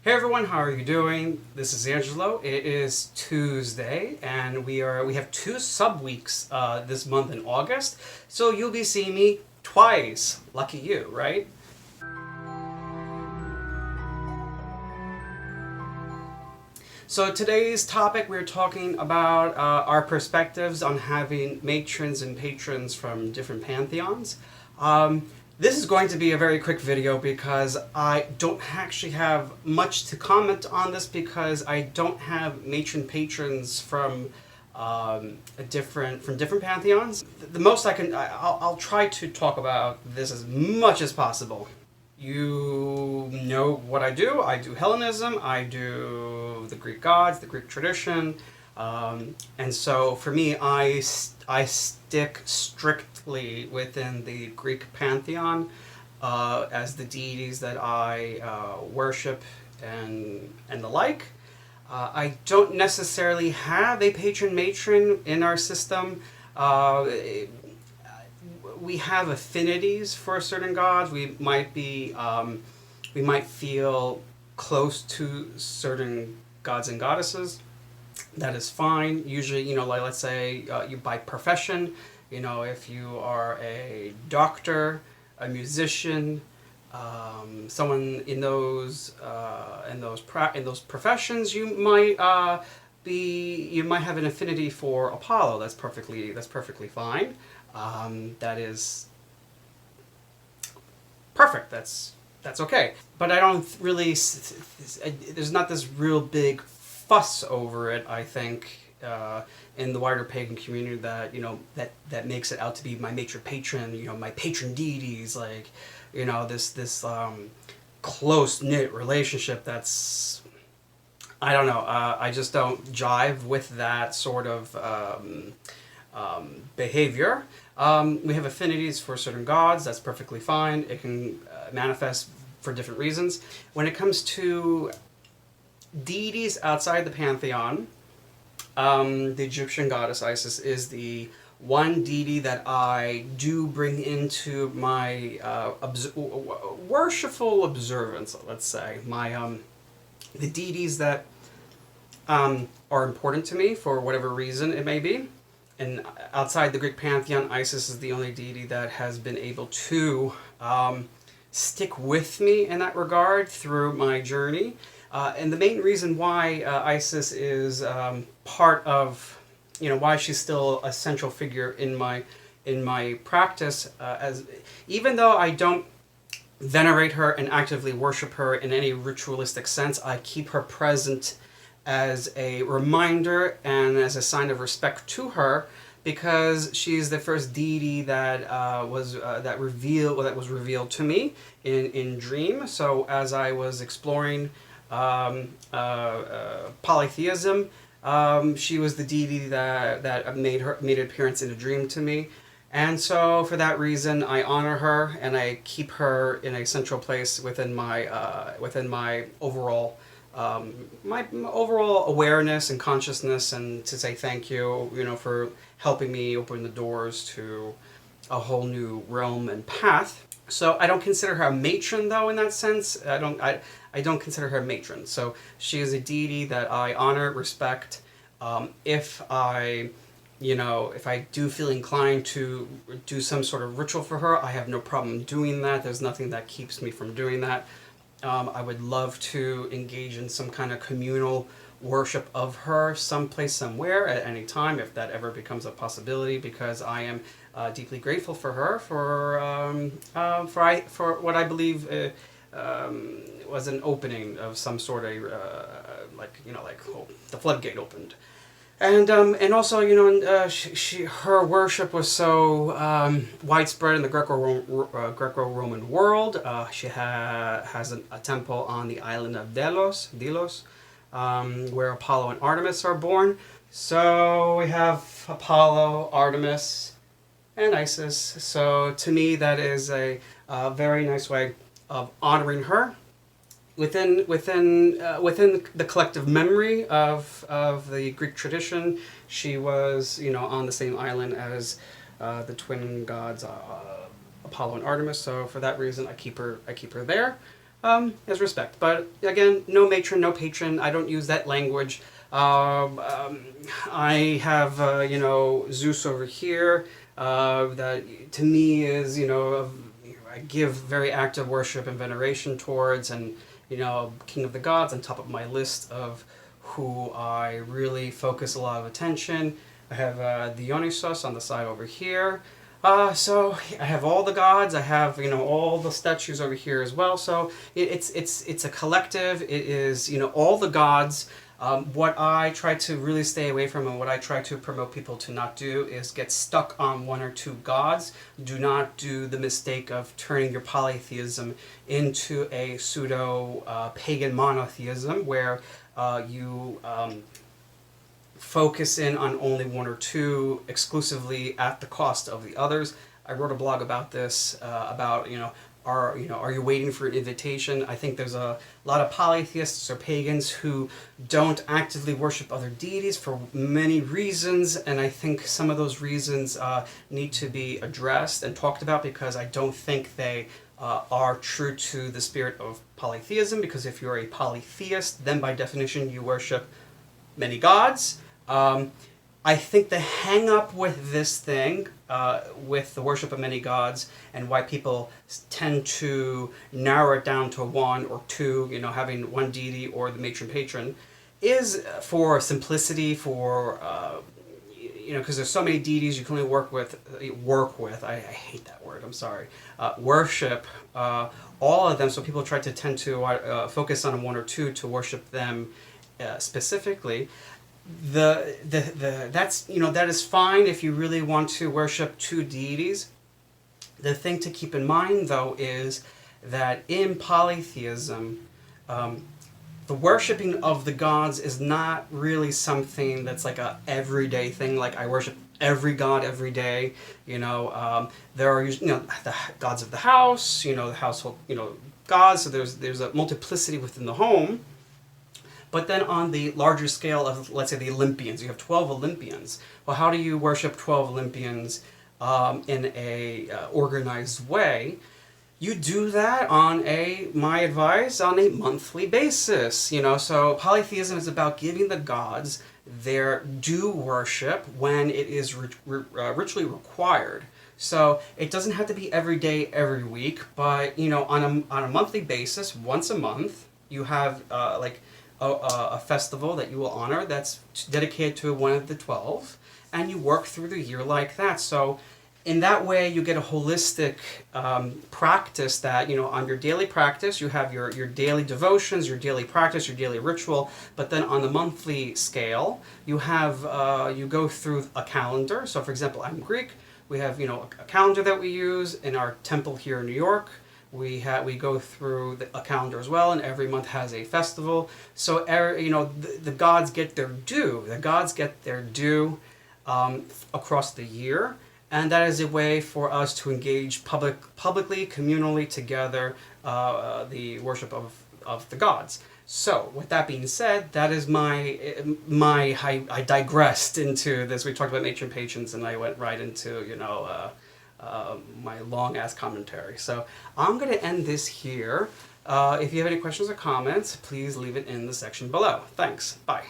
Hey everyone, how are you doing? This is Angelo. It is Tuesday, and we have two sub weeks this month in August, so you'll be seeing me twice. Lucky you, right? So today's topic, we're talking about our perspectives on having matrons and patrons from different pantheons. This is going to be a very quick video because I don't actually have much to comment on this because I don't have matron patrons from different pantheons. The most I'll try to talk about this as much as possible. You know what I do. I do Hellenism, I do the Greek gods, the Greek tradition, and so for me, I stick strictly within the Greek pantheon as the deities that I worship and the like. I don't necessarily have a patron matron in our system. We have affinities for certain gods. We might feel close to certain gods and goddesses. That is fine. Usually, like let's say you by profession, if you are a doctor, a musician, someone in those professions, you might have an affinity for Apollo. That's perfectly fine. That is perfect. That's okay. But I don't really. There's not this real big fuss over it. I think in the wider pagan community that that makes it out to be my matron patron. My patron deities. Like this close knit relationship. That's I don't know. I just don't jive with that sort of behavior. We have affinities for certain gods. That's perfectly fine. It can manifest for different reasons. When it comes to deities outside the pantheon, the Egyptian goddess Isis is the one deity that I do bring into my worshipful observance. Let's say the deities that are important to me for whatever reason it may be. And outside the Greek pantheon, Isis is the only deity that has been able to stick with me in that regard through my journey. And the main reason why Isis is part of, why she's still a central figure in my practice, as even though I don't venerate her and actively worship her in any ritualistic sense, I keep her present as a reminder and as a sign of respect to her, because she's the first deity that was revealed to me in dream. So as I was exploring polytheism, she was the deity that made an appearance in a dream to me. And so for that reason, I honor her and I keep her in a central place within my overall awareness and consciousness, and to say thank you, for helping me open the doors to a whole new realm and path. So I don't consider her a matron, though, in that sense. I don't consider her a matron. So she is a deity that I honor, respect. If I do feel inclined to do some sort of ritual for her, I have no problem doing that. There's nothing that keeps me from doing that. I would love to engage in some kind of communal worship of her someplace, somewhere, at any time, if that ever becomes a possibility, because I am deeply grateful for her for what I believe was an opening of some sort of the floodgate opened. And also, her worship was so widespread in the Greco-Roman world. She has a temple on the island of Delos, where Apollo and Artemis are born. So we have Apollo, Artemis, and Isis. So to me, that is a very nice way of honoring her. Within the collective memory of the Greek tradition, she was on the same island as the twin gods Apollo and Artemis. So for that reason, I keep her there. as respect. But again, no matron, no patron. I don't use that language. I have, Zeus over here. That to me is, I give very active worship and veneration towards, and, king of the gods on top of my list of who I really focus a lot of attention. I have Dionysos on the side over here. So I have all the gods. I have all the statues over here as well. So it's a collective. It is all the gods. What I try to really stay away from, and what I try to promote people to not do, is get stuck on one or two gods. Do not do the mistake of turning your polytheism into a pseudo pagan monotheism where you focus in on only one or two exclusively at the cost of the others. I wrote a blog about this, about are you waiting for an invitation? I think there's a lot of polytheists or pagans who don't actively worship other deities for many reasons, and I think some of those reasons need to be addressed and talked about, because I don't think they are true to the spirit of polytheism. Because if you're a polytheist, then by definition you worship many gods. I think the hang up with this thing, with the worship of many gods, and why people tend to narrow it down to one or two, having one deity or the matron patron, is for simplicity, for because there's so many deities you can only work with. I hate that word. I'm sorry. Worship all of them. So people try to tend to focus on one or two to worship them specifically. That is fine if you really want to worship two deities. The thing to keep in mind, though, is that in polytheism, the worshiping of the gods is not really something that's like a everyday thing. Like I worship every god every day. There are the gods of the house. The household gods. So there's a multiplicity within the home. But then on the larger scale of, let's say, the Olympians, you have 12 Olympians. Well, how do you worship 12 Olympians in a organized way? You do that on my advice, on a monthly basis. So polytheism is about giving the gods their due worship when it is ritually required. So it doesn't have to be every day, every week, but on a monthly basis, once a month, you have a festival that you will honor that's dedicated to one of the 12, and you work through the year like that. So in that way you get a holistic practice that, on your daily practice you have your daily devotions, your daily practice, your daily ritual, but then on the monthly scale you have you go through a calendar. So for example, I'm Greek. We have a calendar that we use in our temple here in New York. We go through a calendar as well, and every month has a festival. So the gods get their due. The gods get their due across the year, and that is a way for us to engage publicly, communally together, the worship of the gods. So with that being said, that is I digressed into this. We talked about matron patrons, and I went right into my long-ass commentary. So I'm going to end this here. If you have any questions or comments, please leave it in the section below. Thanks. Bye.